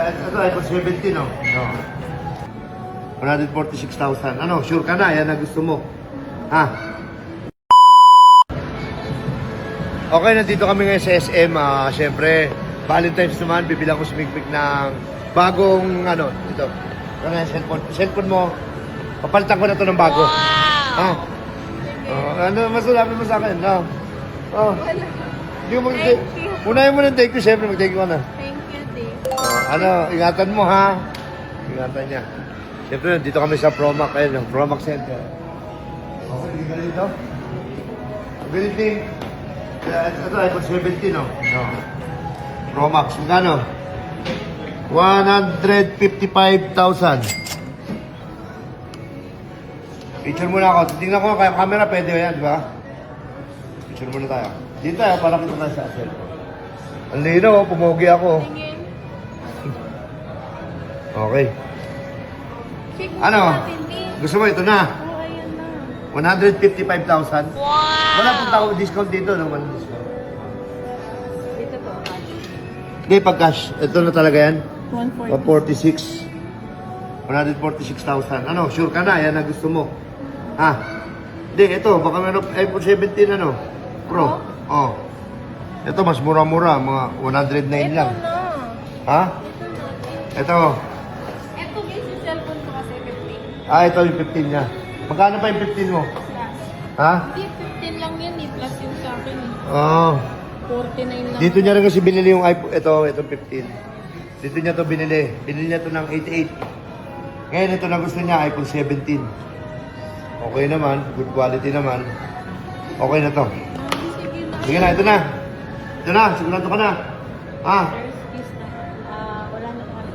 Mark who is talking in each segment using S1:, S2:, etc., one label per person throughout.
S1: Ito, iPhone 17, no? No. 146,000. Ano, sure ka na? Yan ang gusto mo. Ha? Okay, nandito kami ngayon sa SM. Siyempre, Valentine's naman, bibilang ko sumigpig ng bagong, ano, ito. Ano yung cellphone? Cellphone mo, papalitan ko na ito ng bago. Wow! Ha? Ano, masalabi mo sa akin, no? Oh. Hindi mo mag-thank you. Unahin mo ng thank you, siyempre mag-thank you ka na.
S2: Thank you, Dave.
S1: Ano, ingatan mo, ha? Ingatan niya. Siyempre, dito kami sa Promac, ayun, yung Promac Center. Okay, hindi ka dito. Good evening. Ito, iPhone 17, no? No. Promax, magkano? 155,000. Picture muna ako. Tingnan ko kaya camera, pwede yan, di ba? Picture muna tayo. Dito tayo, para kita tayo sa cellphone. Ang lino, pumogi ako. Okay. Ano? Gusto mo ito na?
S2: Oh, ayan na.
S1: 155,000. Wow! Wala pong tao discount dito, no? Walang discount.
S2: Dito po,
S1: Hindi, pag cash. Ito na talaga yan.
S2: 140.
S1: 146,000. Ano, sure ka na? Yan ang gusto mo. Ha? Hindi, ito. Baka meron iPhone 17, ano? Pro. Oh. Ito, mas mura-mura. Mga 109 lang.
S2: Ito na.
S1: Ha? Ito.
S2: Ito guys, yung cellphone ko kasi 15.
S1: Ito yung 15 niya. Magkano pa yung 15 mo?
S2: Plus.
S1: Ha?
S2: Hindi, 15 lang yan eh. Plus yung sa akin eh.
S1: Oh.
S2: 49 lang.
S1: Dito niya rin kasi binili yung iPhone. Ito 15. Dito niya to binili. Binili niya to ng 88. Ngayon ito na gusto niya, iPhone 17. Okay naman. Good quality naman. Okay na to.
S2: Sige na.
S1: Sige na, ito na. Ito na, sigurado ka na. Ha?
S2: There's is na. Wala na kami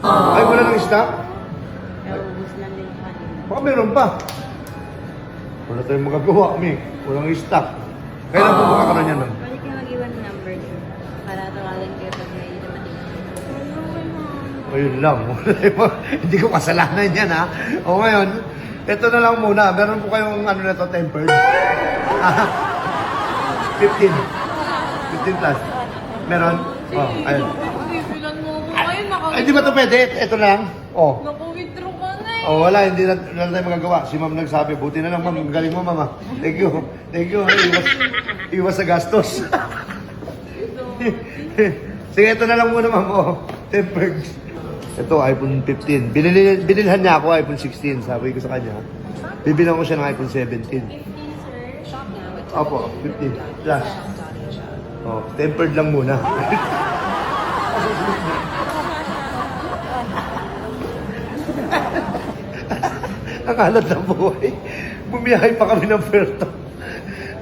S2: stock.
S1: Ay, wala nang stock?
S2: Naubos lang din kanina.
S1: Baka meron pa. Wala tayong magagawa, Mi. Walang stock. Kailan po magkakaroon yan, ma'am?
S2: Pwede kayo mag-iwan ng number dyan. Para tawagan kayo pag may dumating.
S1: Ayun lang. Hindi ko kasalanan yan, ha? O ngayon, ito na lang muna. Meron po kayong ano na to, tempered. 15. 15 plus. Meron? Oh, ayun.
S2: Bibilan mo ko ngayon.
S1: Ay, di ba ito pwede? Ito lang. Oh.
S2: Naka-withdraw ka na eh.
S1: Oh, wala. Hindi na tayo magagawa. Si ma'am nagsabi. Buti na lang, ma'am. Ang galing mo, mama. Thank you. Thank you. Iwas sa gastos. Sige, ito na lang muna, ma'am. Oh, tempered. Ito, iPhone 15. Binilhan niya ako iPhone 16. Sabi ko sa kanya, bibilang ko siya ng iPhone 17.
S2: 15, sir. Shop na.
S1: Opo, 15. Plus. Oh, tempered lang muna. Ang alat ng buhay. Bumiyahe pa kami ng Puerto.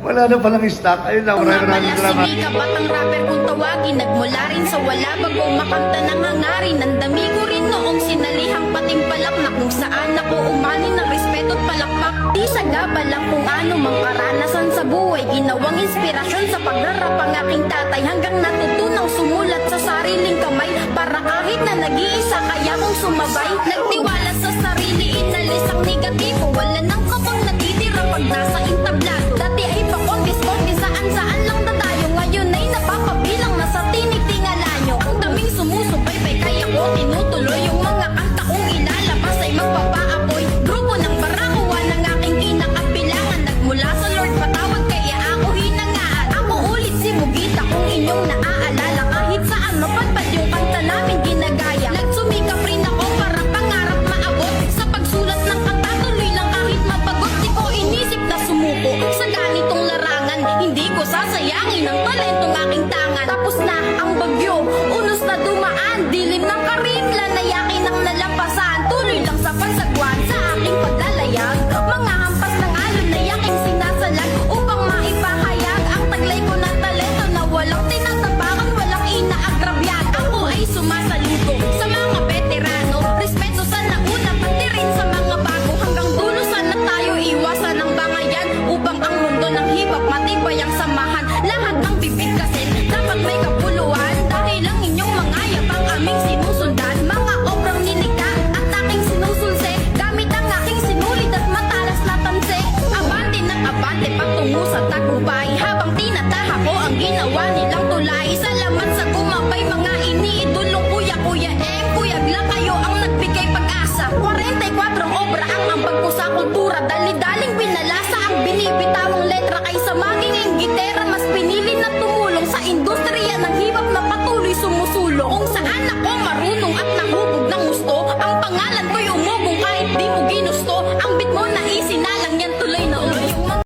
S1: Wala na palang stock. Ayun lang, maraming salamat.
S3: Tumabala si Mika, batang rapper kung tawagin. Nagmula rin sa wala bago makamta ng hangarin. Ang dami ko rin noong sinalihang patimpalak na kung saan ako umani ng respeto at palakpak. Di sagaba lang kung ano mang karanasan sa buhay. Ginawang inspirasyon sa pagrarap ang aking tatay. Hanggang natutunang sumulat sa sariling kamay. Para kahit na nag-iisa kaya kong sumabay. Nagtiwala sa sarili, inalis ang negatibo. Wala nang kabang natitira pag nasa intablado. Dati ay pakondis-kondi saan-saan lang dadayo. Ngayon ay napapabilang na sa tinig-tingala nyo. Ang daming sumusubaybay kaya ko tinutuloy. Yung mga kanta kong ilalabas ay magpapaapoy. Grupo ng barakuan ng aking kinakabilangan. Nagmula sa Lord patawag kaya ako hinangaan. Ako ulit si Mugita kung inyong naaalala. Kahit saan mapagpad yung kanta namin ginagaya. Nagsumikap rin ako para pangarap maabot. Sa pagsulat ng kanta tuloy lang kahit mapagod. Di ko inisip na sumuko. pintura. Dali-dali